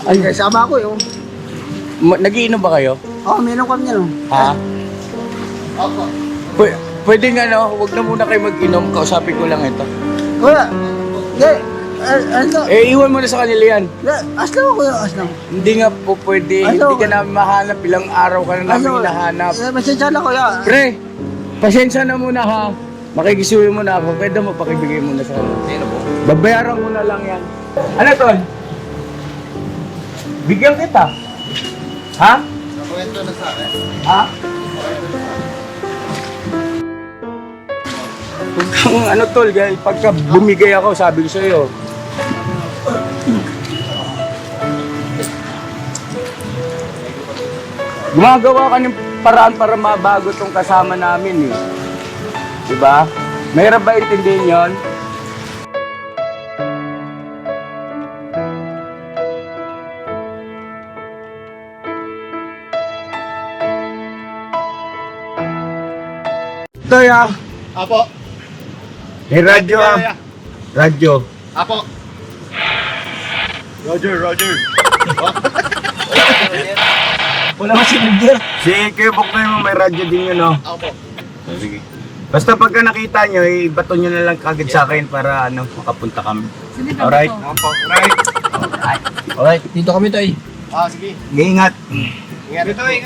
Ay, sama ko yun. Nagiinom ba kayo? Oo, meron kami yan. Ha? Pwede nga huwag na muna kayo mag-inom. Kausapin ko lang ito. Kuya, ano? Iwan mo na sa kanila yan. Aslam ko kuya, aslam. Hindi nga po pwede. Hindi ka namin mahanap. Ilang araw ka na namin hinahanap. Pasensya na kuya. Pre, pasensya na muna ha. Makikisuyo mo na ako. Pwede mo pakibigay mo na sa kanila. Sino po? Babayaran ko na lang yan. Ano tol? Bigyan kita. Ha? Nakwento na sa akin. Ha? Ano tol, pagka bumigay ako, sabi ko sa'yo. Gumagawa ka ng paraan para mabago tong kasama namin eh. Diba? Mahirap ba intindihin yun? Ito ya. Apo. May radyo ah. Yeah. Radyo. Apo. Roger. Wala kasi nagdir. Si Kuya Boknoy mo may radyo din yun, no? Apo. Sige. Basta pagka nakita nyo, ibato nyo na lang kagad sa akin para makapunta kami. Alright? Apo. Right. Alright, dito kami tayo. Sige. Ingat. Ingat toy.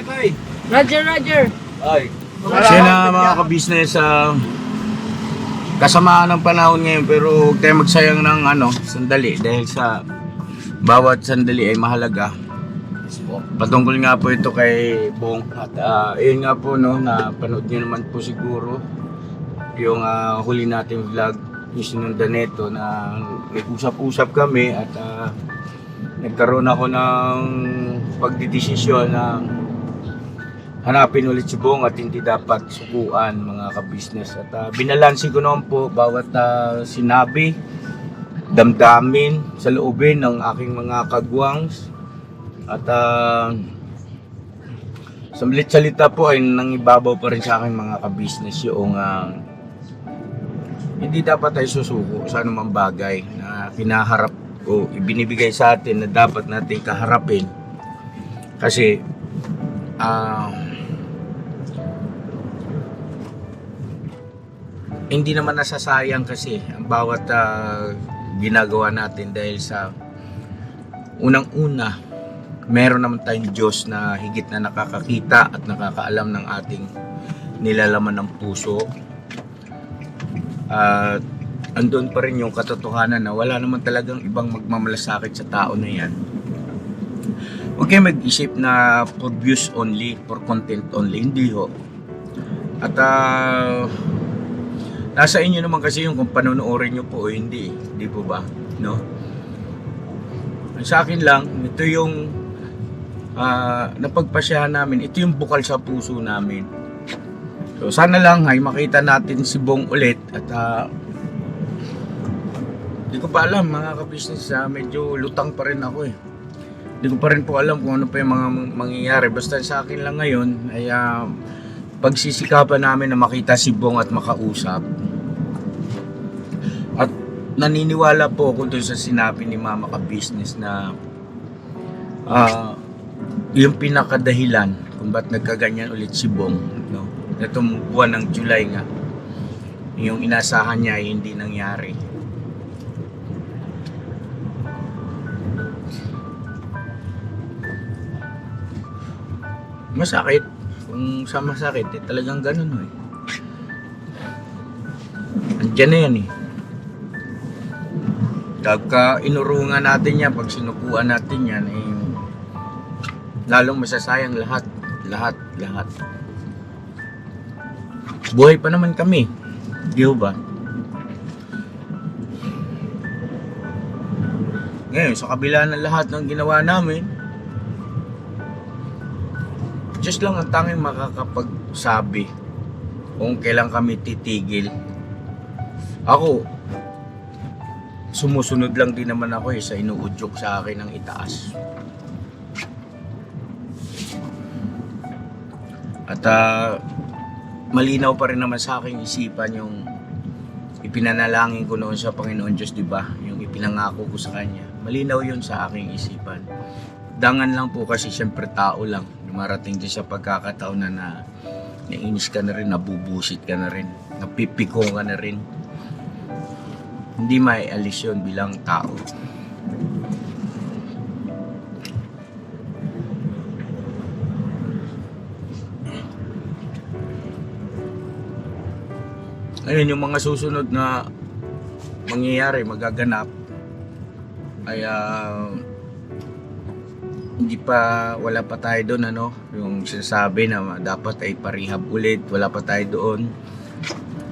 Roger. Ay. Kasi na mga ka-business, kasamaan ng panahon ngayon pero huwag tayo magsayang ng sandali dahil sa bawat sandali ay mahalaga. Patungkol nga po ito kay Bong at yun nga po napanood nyo naman po siguro yung huli nating vlog yung sinundan nito na nag-usap-usap kami at nagkaroon ako ng pagdidesisyon na hanapin ulit si Bong at hindi dapat sukuan mga ka-business at binalansin ko naman po bawat sinabi, damdamin sa loobin ng aking mga kagwangs at sa malit salita po ay nangibabaw pa rin sa aking mga ka-business yung hindi dapat tayo susuko sa anumang bagay na pinaharap o ibinibigay sa atin na dapat natin kaharapin kasi hindi naman nasasayang kasi ang bawat ginagawa natin dahil sa unang-una meron naman tayong Diyos na higit na nakakakita at nakakaalam ng ating nilalaman ng puso at andun pa rin yung katotohanan na wala naman talagang ibang magmamalasakit sa tao na yan. Huwag kayo mag-isip na for views only, for content only, hindi ho. At nasa inyo naman kasi yung kung panonoorin nyo po o hindi, di po ba? No? Sa akin lang, ito yung napagpasyahan namin, ito yung bukal sa puso namin. So sana lang ay makita natin si Bong ulit at di ko pa alam mga ka-business, medyo lutang pa rin ako eh. Di ko pa rin po alam kung ano pa yung mga mangyayari. Basta sa akin lang ngayon ay pagsisikapan namin na makita si Bong at makausap. At naniniwala po ako dun sa sinabi ni Mama ka-business na yung pinakadahilan kung ba't nagkaganyan ulit si Bong, no? Itong buwan ng July nga, yung inasahan niya ay hindi nangyari. Masakit. Kung sa masakit, talagang ganun eh. Andiyan na yan eh. Pagka inurungan natin yan, pag sinukuan natin yan, lalong masasayang lahat. Buhay pa naman kami. Di ba? Ngayon, sa kabila ng lahat ng ginawa namin, Diyos lang ang tanging makakapagsabi kung kailan kami titigil. Ako, sumusunod lang din naman ako sa inuudyok sa akin ng itaas. At malinaw pa rin naman sa aking isipan yung ipinanalangin ko noon sa Panginoon Diyos, di ba? Yung ipinangako ko sa Kanya. malinaw yun sa aking isipan. Dangan lang po kasi siyempre tao lang. Dumarating din sa pagkakataon na nainis ka na rin, nabubusit ka na rin, napipiko ka na rin. Hindi maialis yun bilang tao. Ayun, yung mga susunod na mangyayari, magaganap ay wala pa tayo doon, ano, yung sinasabi na dapat ay parehab ulit, wala pa tayo doon.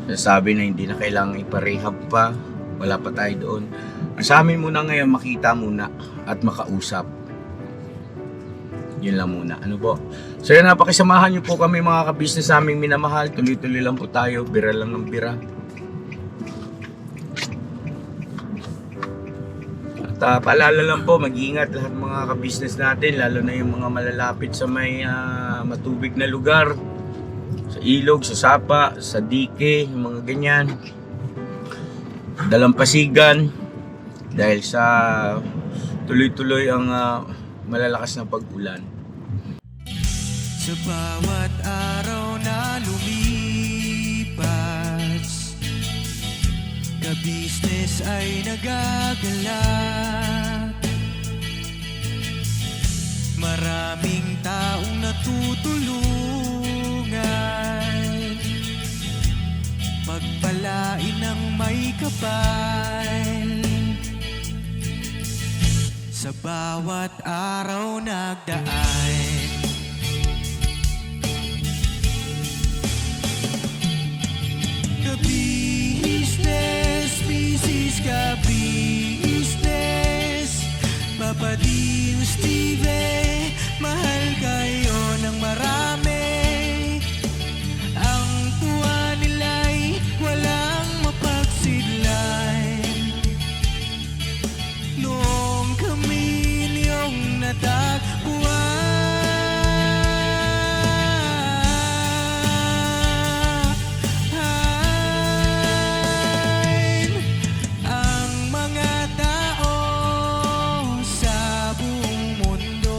Sinasabi na hindi na kailangang iparehab pa, wala pa tayo doon. Ang sa amin muna ngayon, makita muna at makausap. Yun lang muna, ano po. So yun, napakisamahan nyo po kami mga kabisnes naming minamahal. Tuloy-tuloy lang po tayo, bira lang ng bira. At paalala lang po, mag-iingat lahat mga kabisnes natin, lalo na yung mga malalapit sa may matubig na lugar, sa ilog, sa sapa, sa dike, yung mga ganyan, dalampasigan, dahil sa tuloy-tuloy ang malalakas na pag-ulan. Sa bawat araw na lumipas, ka-business ay nagagalak. Maraming taong natutulungan, pagpalain ng may kapal. Sa bawat araw nagdaan, ka-business, business ka-business, Papa Dim, Steve, mahal kayo ng marami. Ang tuwa nila'y walang mapagsidlan. Noong kami niyong natagpuan, ang mga tao sa buong mundo,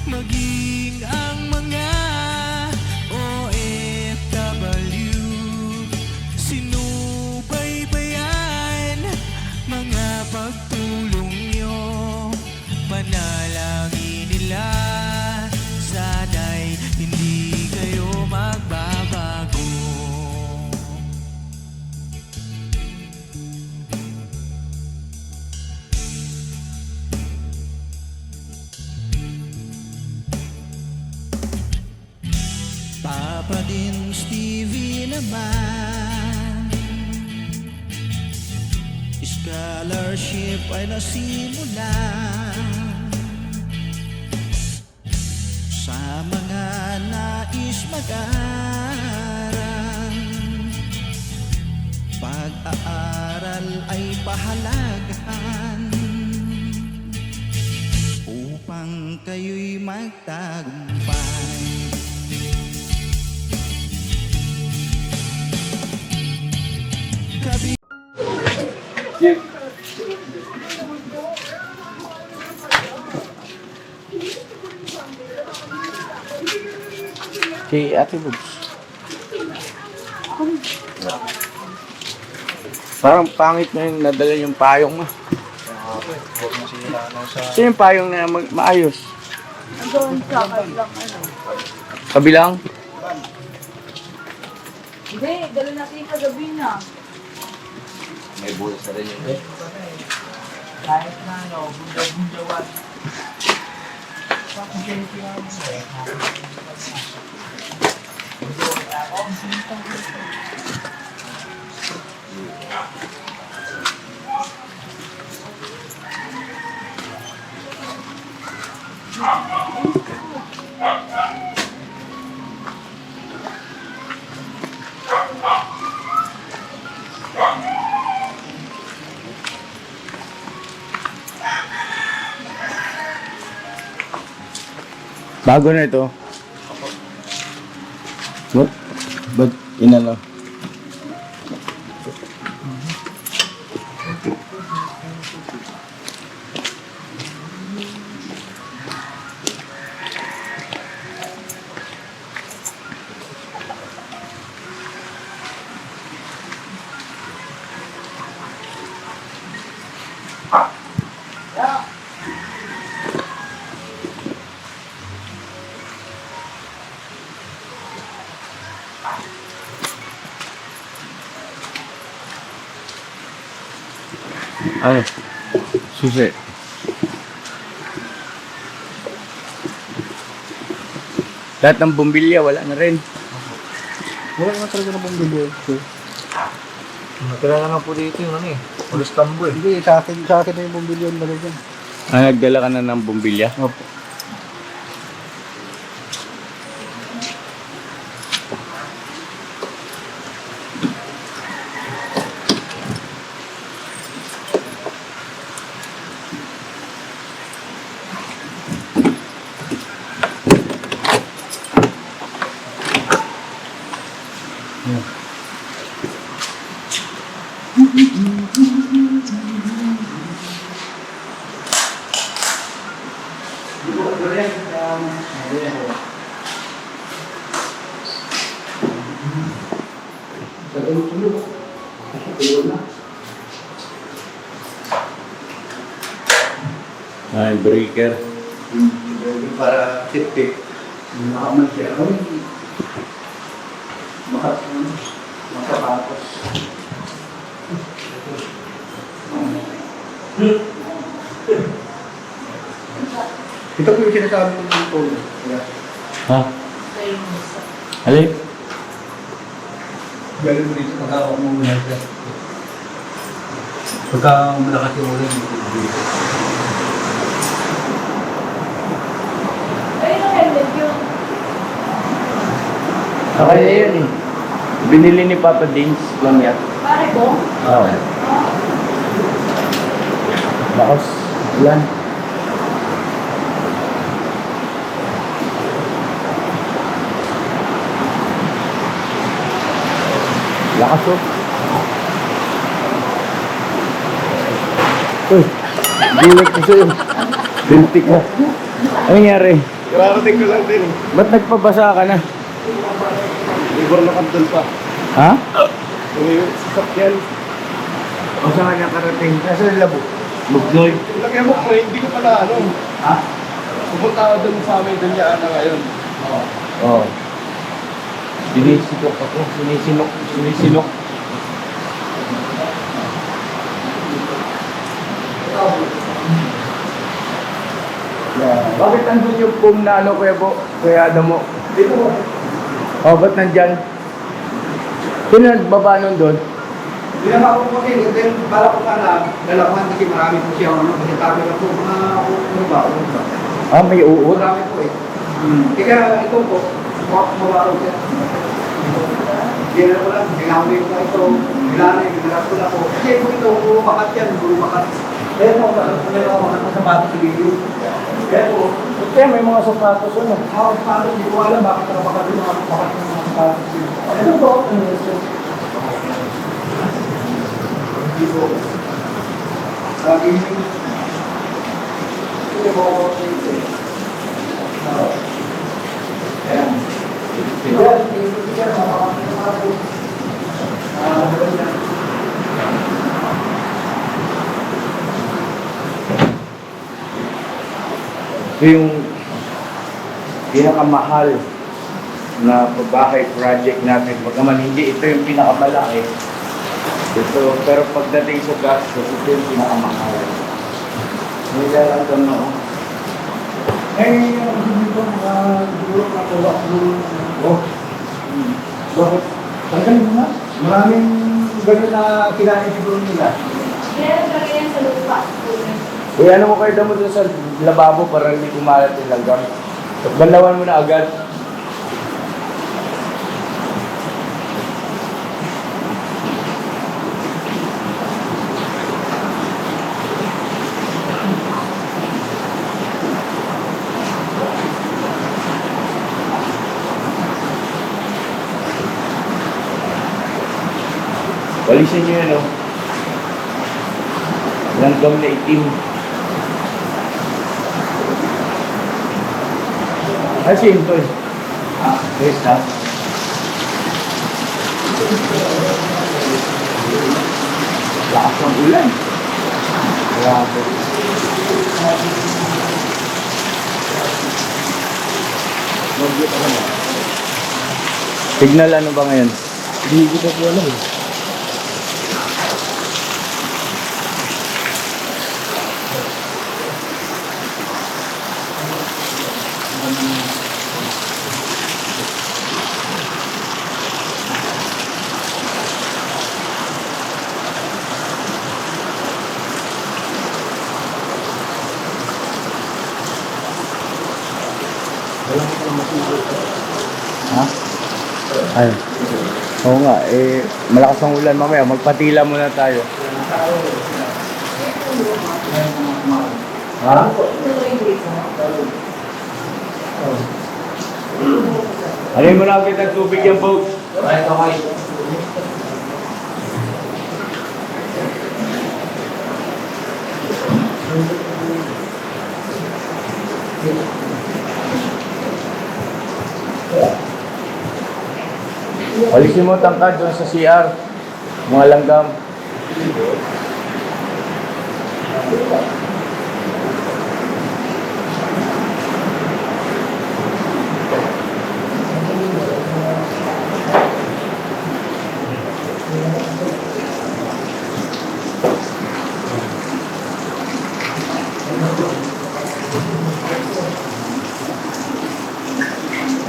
maging ang mga OFW, sinubaybayan mga pagtulong nyo, panalangin nila, sana'y hindi kayo magbabago. Papa din Stevie naman, scholarship ay nasimulan sa mga nais mag-aral. Pag-aaral ay pahalagahan upang kayo'y magtagumpay. Si Ate Bugs. Parang pangit na yung nadala yung payong mo. Sino yung payong na maayos? Doon sa kabilang ano. Kabilang? Hindi, dala natin yung kagabi na. May bulas na rin yun. Kahit na ano, bunda-bundawan. Bago na ito. Ba't inano? Ano? Susi. Lahat ng bumbilya, wala na rin. Wala naman talaga na bumili. Natira na po dito yung ano eh. Ulis tambo eh. Hindi, sa akin na yung bumili yung dalawa dyan. Ah, nagdala ka na ng bumbilya? Opo. Ay, breaker. Para tip-tip. Nakaman siya. Makapatos. Ito po yung sinasabi ko ng phone. Ha? Alin? Galing mo dito pagkakawak mo muna siya. Pagka malakas yung ulan, dito. Ayun ang helmet yun. Okay na yun eh. Binili ni Papa Dins lang yan. Pare ko? Oo. Lakas. Ulan. Lakas oh. Uy, gulat ko sa'yo. Bintik na. Ano nangyari? Kararating ko lang din. Ba't nagpabasa ka na? Libor na kandol pa. Ha? Yung sakyan. O saan kanya karating? Nasa labo. Bugnoy. Lagyan mo, pre, hindi ko pala ano. Ha? Pupunta ka doon sa amin, doon niya na ngayon. Oo. Sinisinok ako. Sinisinok. Bakit nandun yung foam na ano, Kuya Bo? Kuya Adam mo? Dito mo. Oh, ba't nandyan? Sino nagbaba nun doon? Hindi naman ako po kasi, then bala ko sana, dalawan kasi marami po siya, ano, kasi tabi na po, ano ba? Ah, may uod. Marami po eh. Kaya ito po, mabaro siya. Hindi ko lang, ginamit ko ito, nilanay, ginamit ko na po. Kasi po ito, puro makat yan, puro makat. Kaya po, meron ako makat na sapatos sa video. Kaya po, Kaya may mga sapatos ano. ako sapatos, hindi ko alam bakit na makat yung mga makat ng mga sapatos. Ano po? Hindi po. Lagi yung... Hindi po ako dito eh. Ayan. Ito yung pinakamahal na pabahay project natin. Pagkaman hindi ito yung pinakamalaki. Ito, pero pagdating sa gastos, ito yung pinakamahal. May lalang na oh. Eh, yung dito mga siguro na tulak yung... Oh. Bakit? Talagang mo na. Maraming gano'n na kinain siguro nila. Kaya lagay yan sa lupa. Uy, ano mo kayo damo dun sa lababo para hindi kumalat yung langgam? Balawan mo na agad. Walisin nyo yan, oh. Langgam na itim. Asin to eh. Yes, ha? Lakas ng ulan. Grabe. Signal ano ba ngayon? Hindi ko po alam eh. Ha? Ay. Oo nga, malakas ang ulan mamaya. Magpatila muna tayo. Ha? Alin mo na agad ang tubig yung boat. Walisin mo tangkad doon sa CR. Mga langgam.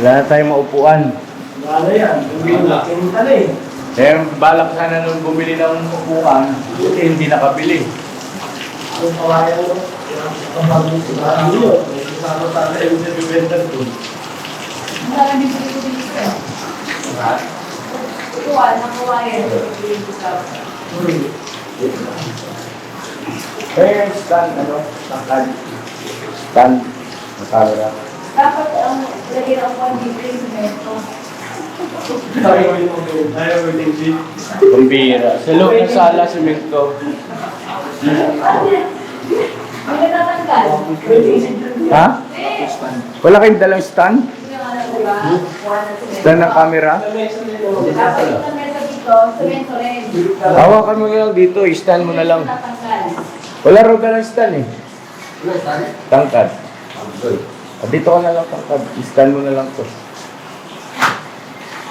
Wala na tayong maupuan. Wala yan. Pinunta na eh. Eh, balak sana nung bumili ng upuan, buti hindi nakabili. Ang kawayan mo. Ang pag-usapan nyo. Kasama sana yung bibenta doon. Maraming pinipili ko. Tuwan, nakawayan. Eh, stand, tangkad. Stand, matalera. Dapat ang lagyan ang 1 litre yung semento. Ayaw mo din si. Pambira. Sa loob ng sala, simento. Ang natatanggal. Ha? Wala kayong dalang stand? Yung ano, diba? Stand ng camera? Dapat yung semento dito, semento rin. Hawakan mo lang dito, stand mo na lang. Natatanggal. Wala raw ka ng stand eh. Tangkad. Dito ka na lang tangkad. Stand mo na lang to.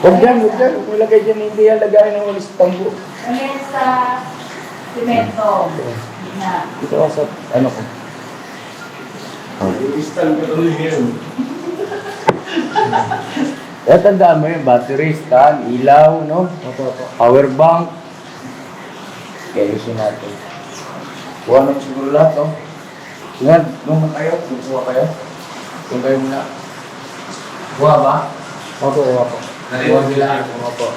Huwag dyan, huwag dyan. Huwag lagay dyan. Hindi yan lagayin ng walis tambo. Ngayon sa semento. Na. Dito ka sa, ano ko. Stand ka tuloy ngayon. Kaya tandaan mo yung battery, stand, ilaw, no? Power bank. Kaya isin natin. Kuha naman siguro lahat, no? Tingnan, nung kayo, kuha kayo. Kung kayo muna. Kuha ba? Opo, kuha po. Kuha nila, kuha po.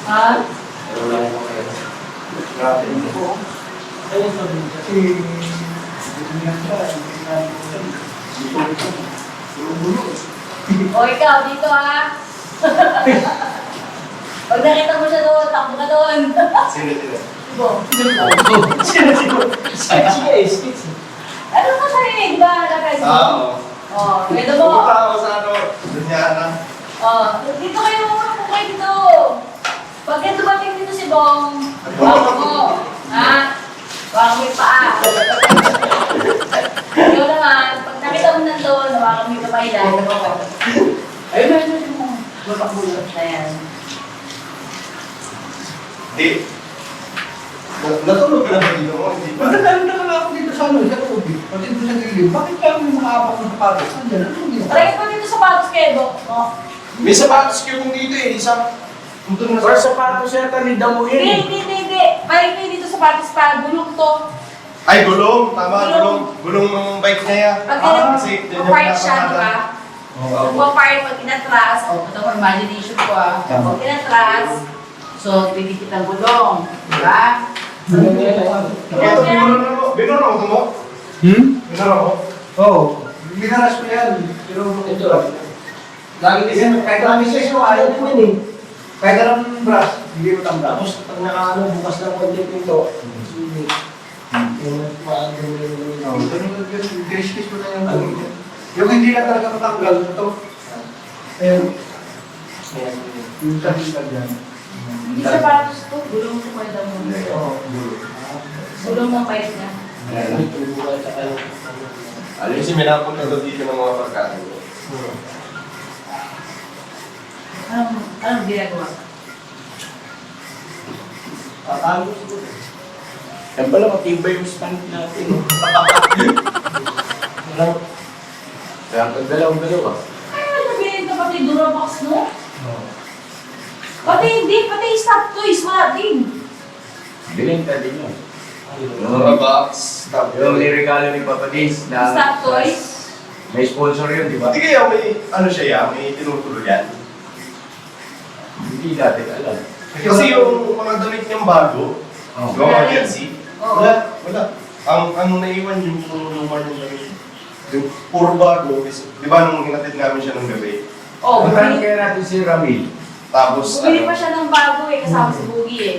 Ha? O ikaw, dito ha. Pag nakita mo siya doon, takbo ka doon. Sino? Bo. Ano mo sarili, di ba? Nakay mo? Oo. Oh, ito mo. Pupunta ako sa ano, Lunyana. Oh, dito kayo muna po kayo dito. Pagka dumating dito si Bong, wako mo. Ha? Wako mo yung paa. Ikaw naman, pag nakita mo nandun, wako mo yung kapailan. Ayun, ayun mo. Babak mo lang. Ayan. Di. Natulog ka na dito mo, hindi ba? Nagdala na ako dito sa ano, sa tubig. Pati dito sa gilid. Bakit kaya may makaapak ng sapatos? Andiyan, ano dito? Try ko dito sa patos kayo, Bong. Oh. May sapatos kayo kung dito eh, isang... Or sapatos yata ni Damuhin. Hindi. Balik kayo dito sa patos pa. Gulong to. Ay, gulong. Tama, Gulong. gulong ng bike niya yan. Pag kasi part siya, di ba? Oo. Pag pag kinatras, ito for imagination ko ah. Pag kinatras, so pwede kitang gulong. Di ba? Ito, binuro mo? Binuro mo? Oo. Binaras ko yan. Pero ito. Lagi din yan. Kahit namin siya siya, ayaw ko yun eh. Kahit alam brush, hindi mo tambra. Tapos pag nakaano, bukas ng konti pinto. Yung paano yung kiss mo na yung yung hindi na talaga matanggal. Ito. Ayun. Yung tahintag yan. Hindi sa patos to, gulong to kayo daw mo. Oo. Gulong ng bike niya. Alam kasi may napunta daw dito ng mga pagkain. Anong ginagawa? Tatalo siguro. Yan pala, matibay yung stand natin. Walang... Kaya ang dalaw-dalawa. Ay, nabili ka pati Durabox, no? Pati hindi, pati stop toys, wala din. Bilhin ka din yun. Mga box. Yung niregalo ni Papa Dins na Stop toys. may sponsor yun, di ba? Hindi kaya may, ano siya yan, may tinutulo yan. Hindi natin alam. Kasi yung mga damit niyang bago, gawa ng jersey, Oo. wala. Ang naiwan yung luma niyang damit. Yung puro bago, di ba nung hinatid namin siya ng gabi? Oh, Puntahan bumili kaya natin si Ramil. Tapos, pa siya ng bago eh, kasama si Boogie eh.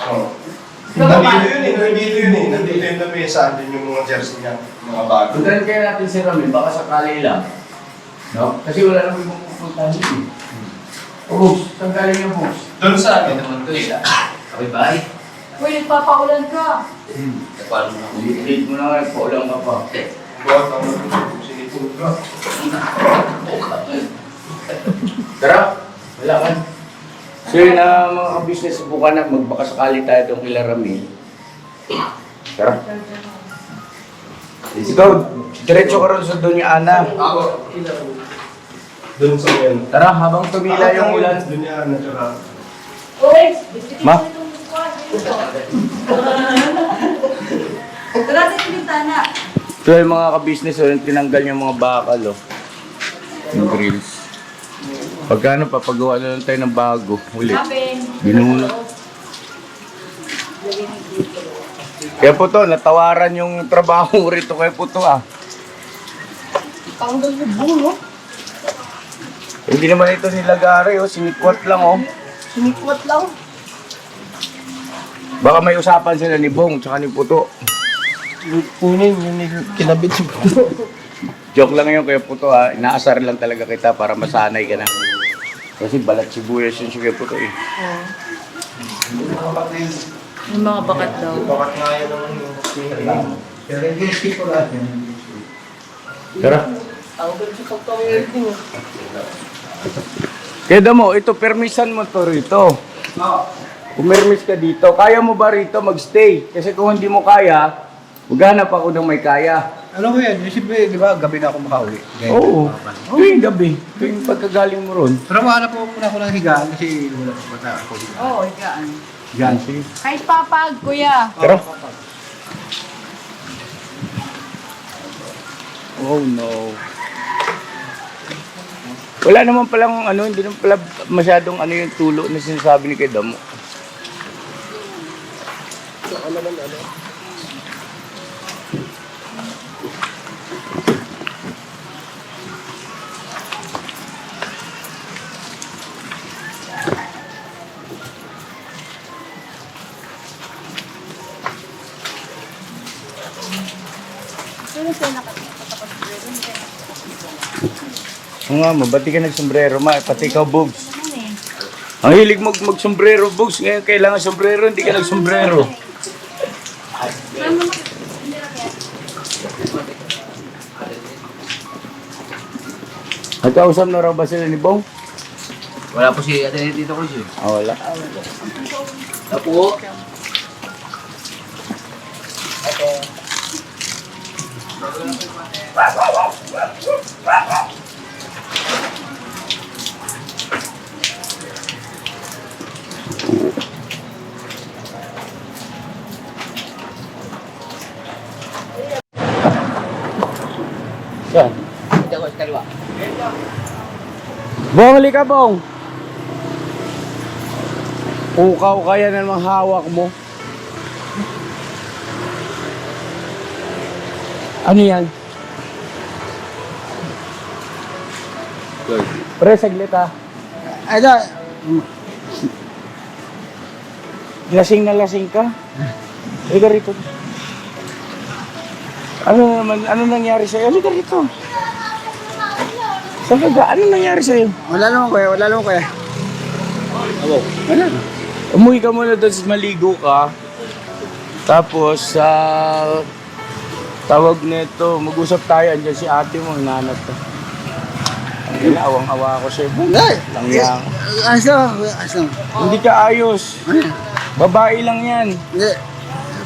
Oh. Ikaw ba? Nandito yun eh. Nandito yung lamesa, din yung mga jersey niya, mga bago. Puntahan kaya natin si Ramil, baka sakali lang. No? Kasi wala naman yung pupuntahan dito. Books, saan galing yung books? Doon sa akin, naman to eh. Okay, bye. Uy, nagpapaulan ka. Nagpalo mo na ako. Late mo na nga, paulang ka pa. buhat ang sinipon ko. Tara, wala ka. So yun na mga ka-business, buka na, magbaka sakali tayo itong kila Ramil. Tara. Ikaw, diretso ka rin sa doon ni Ana. Ako, doon sa yan. Tara, habang tumila yung ulan. Doon yan, natural. Uy, Ma? Tara sa bintana. So yung mga ka-business, so, yung tinanggal yung mga bakal, oh. Yung grills. Pagkano, papagawa na lang tayo ng bago. Ulit. Kapin. Binunot. Kaya po to, natawaran yung trabaho mo rito kaya po to ah. Tanggal yung bulo. Hindi naman ito nilagari oh, sinikwat lang oh. Sinikwat lang. Baka may usapan sila ni Bong tsaka ni Puto. Kunin yung kinabit si Puto. Joke lang yun kaya Puto ah, inaasar lang talaga kita para masanay ka na. Kasi balat sibuyas yun siya kaya Puto eh. Yung mga bakat daw. Bakat nga yan ng pero hindi ko lahat yan. Tara. Tanggal si pagtawid din. Kaya mo, ito permisan mo to rito. Pumirmis ka dito. Kaya mo ba rito magstay? Kasi kung hindi mo kaya, maghanap ako ng may kaya. Ano ko yan? Yung siyempre, di ba, gabi na ako makauwi. Oo. Tuwing gabi. Tuwing pagkagaling mo ron. Pero mahanap po muna ako ng higaan kasi wala pa bata ako. Oo, higaan. Yan, sige. Kahit papag, kuya. Tara. Oh no. Wala naman palang ano, hindi naman pala masyadong ano yung tulo na sinasabi ni kay Damo. Oo nga, mabati ka nagsombrero, ma. Pati ikaw, Bugs. Ang hilig mo magsombrero, Bugs. Ngayon kailangan sombrero, hindi ka nagsombrero. Nagkausap na raw ba sila ni Bong? Wala po si Ate Tito Cruz yun. Ah, wala. Apo. Yan. Hindi ako sa kaliwa. Bong, halika, Bong. Ukaw kaya na namang hawak mo. Ano yan? Pre, saglit ah. Ay, da. Lasing na lasing ka? Halika rito. Ano naman, ano nangyari sa'yo? Halika rito. Saan ka? Ano nangyari sa'yo? Wala naman kuya, wala naman kuya. Ano? Umuwi ka muna doon, maligo ka. Tapos, tawag nito, mag-usap tayo. Andiyan si ate mo, hinanap ka. Ang ginawang-awa ko sa'yo. Hindi. Langyang. Ayos lang, kuya. Ayos lang. Hindi ka ayos. Babae lang yan. Hindi.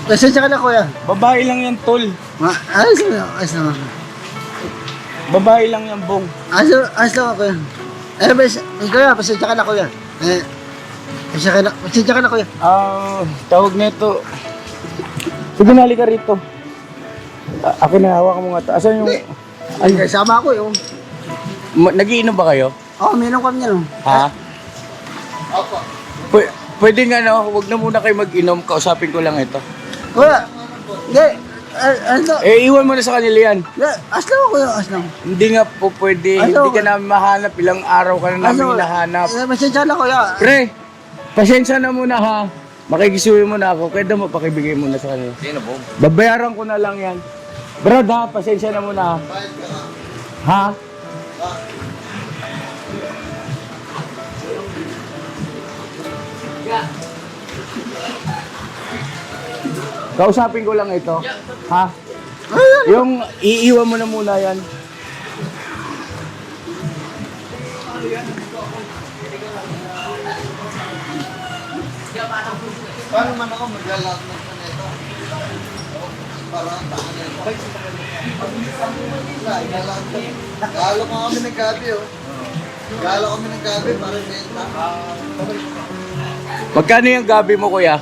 Pasensya ka na, kuya. Babae lang yan, tol. Ayos lang. Ayos lang. Babae lang yan, Bong. Ayos lang, kuya. Kuya, pasensya ka na, kuya. Pasensya ka na, kuya. Tawag nito. Sige, nali ka rito. Akin na, hawak mo nga ito. Asan yung... Ay, sama ako yung... Nagiinom ba kayo? Oo, minum kami niyan. Ha? Opo. Pwede nga, no? Huwag na muna kayo mag-inom. Kausapin ko lang ito. Kuya, hindi. Ano? Iwan mo na sa kanila yan. Ayos lang, kuya. Ayos lang. Hindi nga po pwede. Ano? Hindi ka namin mahanap. Ilang araw ka na namin hinahanap. Pasensya na, kuya. Pre, pasensya na muna ha. Makikisuyo mo na ako. Kaya mo, pakibigay mo na sa kanila. Sino, Bong? Babayaran ko na lang yan. Brad ha, pasensya na muna ha. Ha? Kausapin ko lang ito. Ha? Yung iiwan mo na muna yan. Paano man ako maglalakad na ito? Parang tahan na ito. Galo ko kami ng gabi, oh. Galo kami ng gabi para benta. Magkano yung gabi mo, kuya?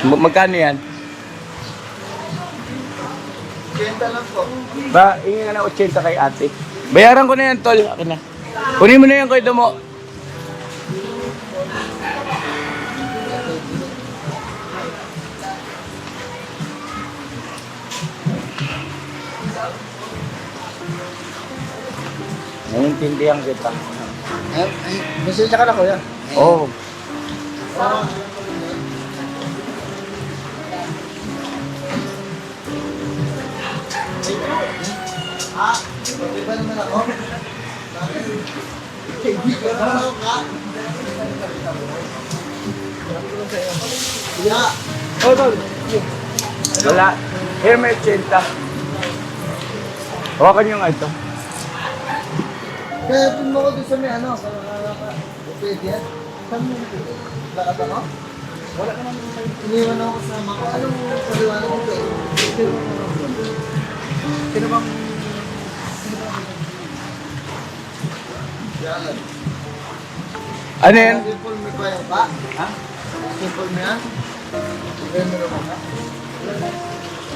Magkano yan? Benta lang po. Ba, ingin nga na 80 kay ate. Bayaran ko na yan, tol. Akin na. Kunin mo na yan, kuya mo. Naiintindihan kita. Pasensya ka na, kuya. Oo. Iba naman ako. Kaibigan naman ako ka. Ya. Oh, tol. Wala. Here may 80. Hawakan nyo nga ito. Kaya pun mo ko doon sa may ano. Pwede yan. Saan mo? Lakad ako? Wala ka naman. Iniwan ako kasama ko. Anong paliwanag mo ba? Sino bang... Yalan. Ano yan? Simple mo ba yan ba? Ha? Simple mo yan? Simple mo ba?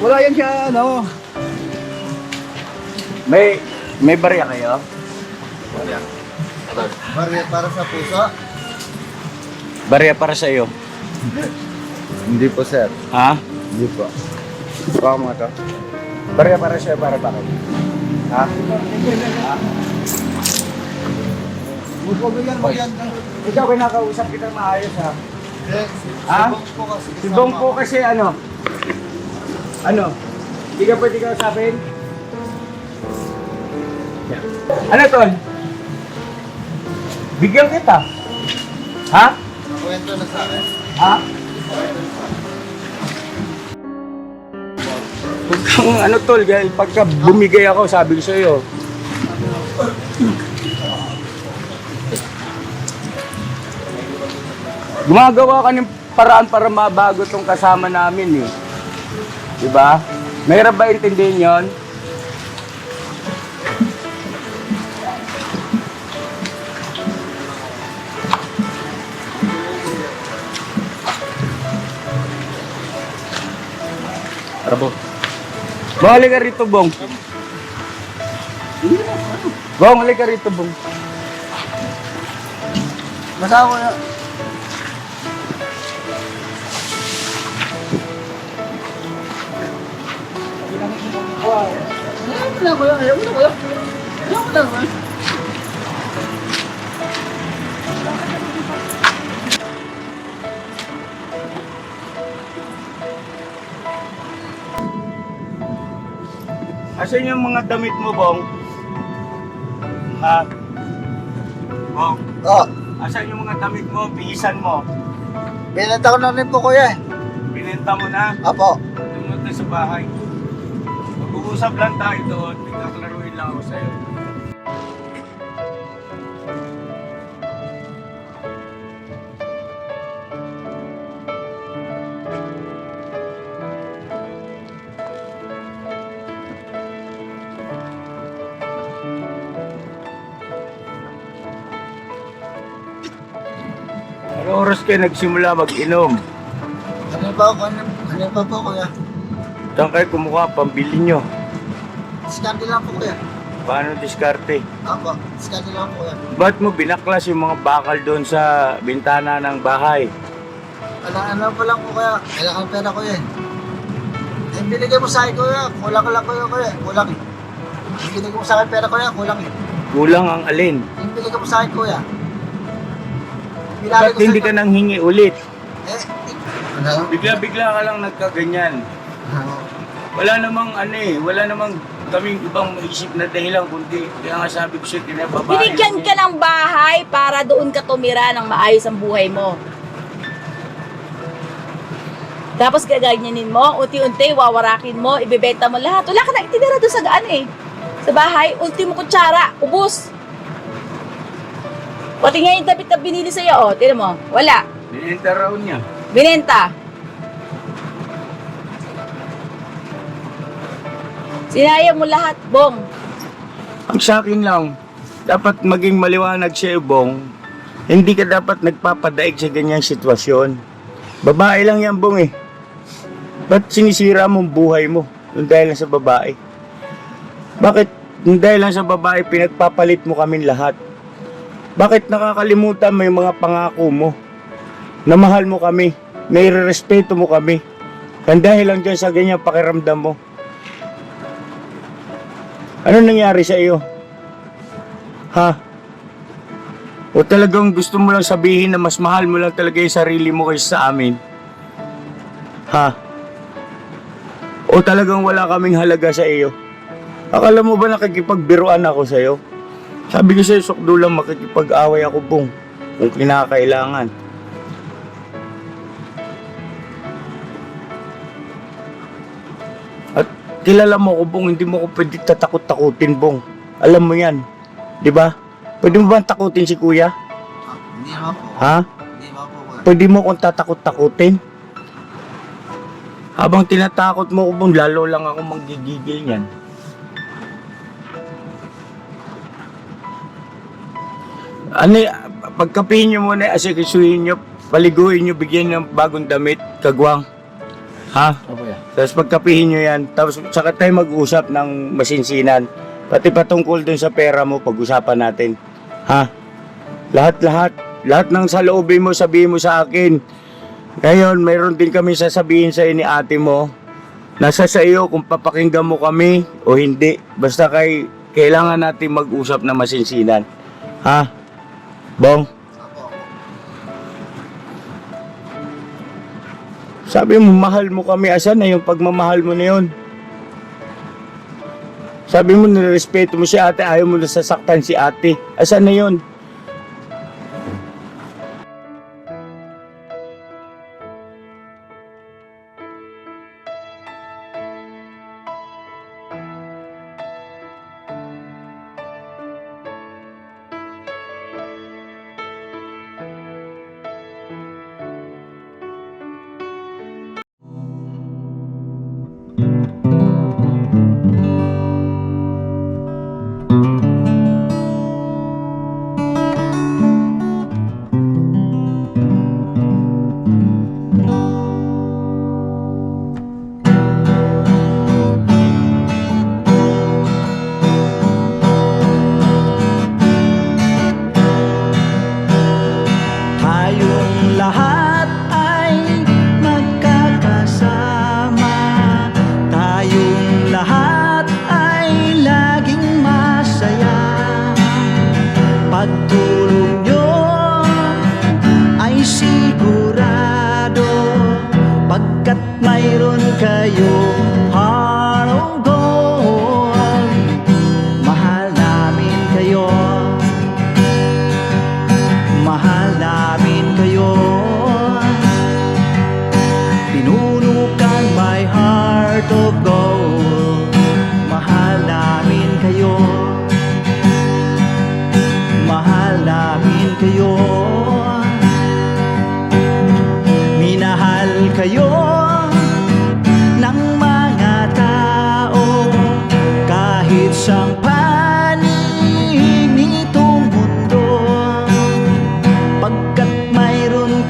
Wala yan siya, ano. May barya kayo? Barya para sa puso? Barya para sa iyo. Hindi po, sir. Ha? Hindi po. Baka mo ito. Barya para sa iyo, para bakit? Ha? Huwag mo yan. Ikaw kinakausap kita maayos ha. Yes. Ha? Si Bong po kasi. Si Bong po kasi ano? Ano? Hindi ka pwede kausapin? Yeah. Ano tol? Bigyan kita. Ha? Kwento na sa akin. Ha? Huwag kang ano tol, dahil pagka bumigay ako, sabi ko sa'yo. Gumagawa ka ng paraan para mabago tong kasama namin eh. Diba? Mahirap ba intindihin yon? Arabo. Bong, ka rito, Bong. Bong, ka rito, Bong. Basta ako na. Ayaw mo na, kuya. Ayaw mo na, kuya. Ayaw mo na, kuya. Asan yung mga damit mo, Bong? Ha? Bong, Oh, asan yung mga damit mo? Bihisan mo. binenta ko na rin po, kuya. Binenta mo na. Apo. Tumunta sa bahay. Mag-uusap lang tayo doon. Nagkaklaruin lang ako sa'yo. Ano oras kayo nagsimula mag-inom? Ano pa po, kuya? Saan kayo kumuha pambili nyo? Diskarte lang po, kuya. Paano diskarte? Apo, diskarte lang po, kuya. Ba't mo binaklas yung mga bakal doon sa bintana ng bahay? Ano pa lang po, kuya. Kailangan pera ko yan. Yung binigay mo sa akin, kuya. Kulang lang, kuya. Kulang eh. Yung binigay mo sa akin pera, kuya. Kulang eh. Kulang ang alin? Yung binigay mo sa akin, kuya. Ba't hindi ka nang hingi ulit? Ano? Bigla-bigla ka lang nagkaganyan. Wala namang wala namang kaming ibang maisip na dahilan kundi kaya nga sabi ko sa'yo, tinababae. Binigyan ka ng bahay para doon ka tumira ng maayos ang buhay mo. Tapos gaganyanin mo, unti-unti, wawarakin mo, ibebenta mo lahat. Wala ka na itinira doon sa sa bahay, ultimo kutsara, ubus. Pati nga yung tapit na binili sa'yo, tinan mo, wala. Binenta raw niya. Binenta. Sinayang mo lahat, Bong. Ang sa akin lang, dapat maging maliwanag siya, Bong. Hindi ka dapat nagpapadaig sa ganyang sitwasyon. Babae lang yan, Bong eh. Ba't sinisira mong buhay mo yung dahil lang sa babae? Bakit yung dahil lang sa babae pinagpapalit mo kami lahat? Bakit nakakalimutan mo yung mga pangako mo? Na mahal mo kami, na irerespeto mo kami. Kaya dahil lang dyan sa ganyang pakiramdam mo. Ano nangyari sa iyo? Ha? O talagang gusto mo lang sabihin na mas mahal mo lang talaga yung sarili mo kaysa sa amin? Ha? O talagang wala kaming halaga sa iyo? Akala mo ba nakikipagbiruan ako sa iyo? Sabi ko sa'yo, sukdo lang makikipag-away ako, Bong, kung kinakailangan. At kilala mo ko, Bong, hindi mo ko pwede tatakot-takutin, Bong. Alam mo yan, di ba? Pwede mo ba takutin si Kuya? Hindi naman po. Ha? Hindi naman po, kuya. Pwede mo kong tatakot-takutin? Habang tinatakot mo ko, Bong, lalo lang ako manggigigil niyan. Pagkapihin nyo muna, asikisuhin nyo, paliguin nyo, bigyan ng bagong damit, kagwang. Ha? Opo, ya. Tapos pagkapihin nyo yan, tapos saka tayo mag-usap ng masinsinan. Pati patungkol dun sa pera mo, pag-usapan natin. Ha? Lahat ng saloobin mo, sabihin mo sa akin. Ngayon, mayroon din kami sasabihin sa ni ate mo. Nasa sa iyo kung papakinggan mo kami o hindi. Basta kailangan natin mag-usap na masinsinan. Ha? Bong? Sabi mo, mahal mo kami. Asan na yung pagmamahal mo na yun? Sabi mo, nirespeto mo si ate. Ayaw mo nasasaktan si ate. Asan na yun? Tayong lahat ay magkakasama. Tayong lahat ay laging masaya. Pagtulong nyo ay sigurado, pagkat mayroon kayong heart of gold. Mahal namin kayo. Mahal namin kayo. Pinunukan my heart of gold. Mahal namin kayo. Mahal namin kayo. Minahal kayo ng mga tao kahit sang panig nitong mundo. Pagkat mayroon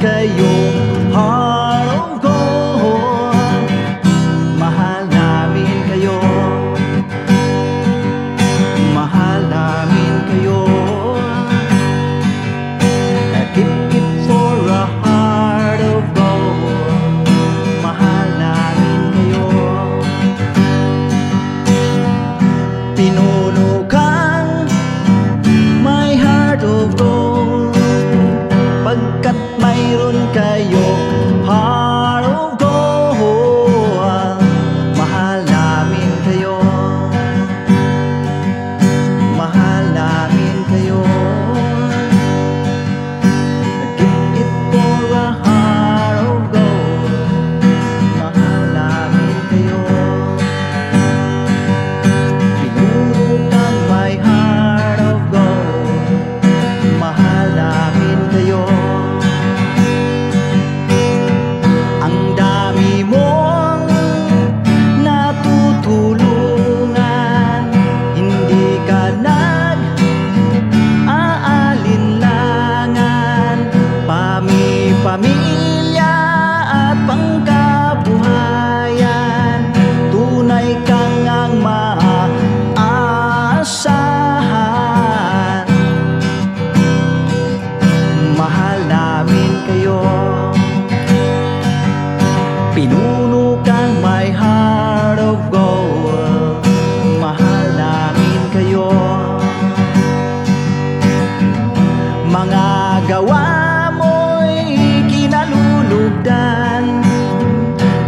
mga gawa mo'y kinalulugdan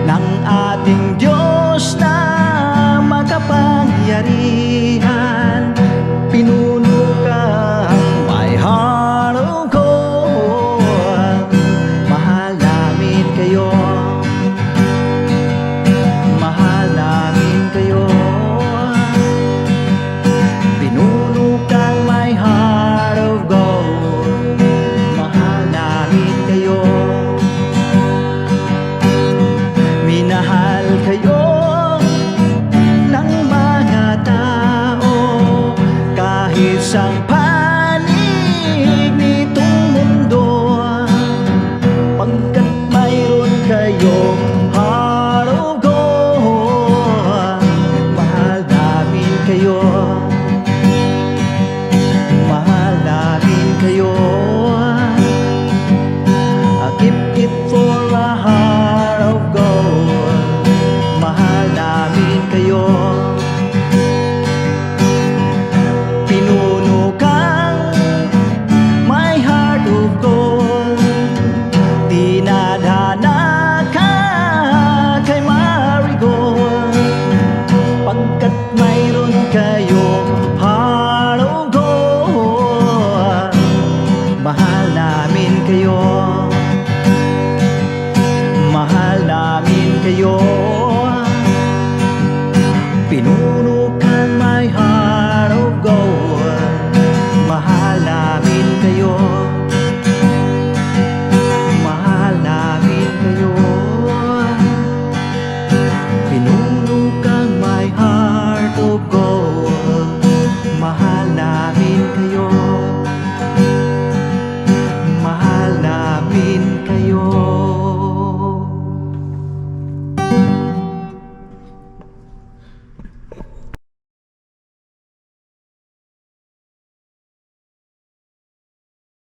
ng ating Diyos na makapangyarihan. Pinuno kang my heart of gold. Mahal namin kayo, mahal namin kayo. Pinuno kang my heart of gold. Mahal namin kayo, minahal kayo ng mga tao kahit sa panig nitong mundo, pagkat mayroon kayong heart of gold. Mahal namin kayo, mahal namin kayo.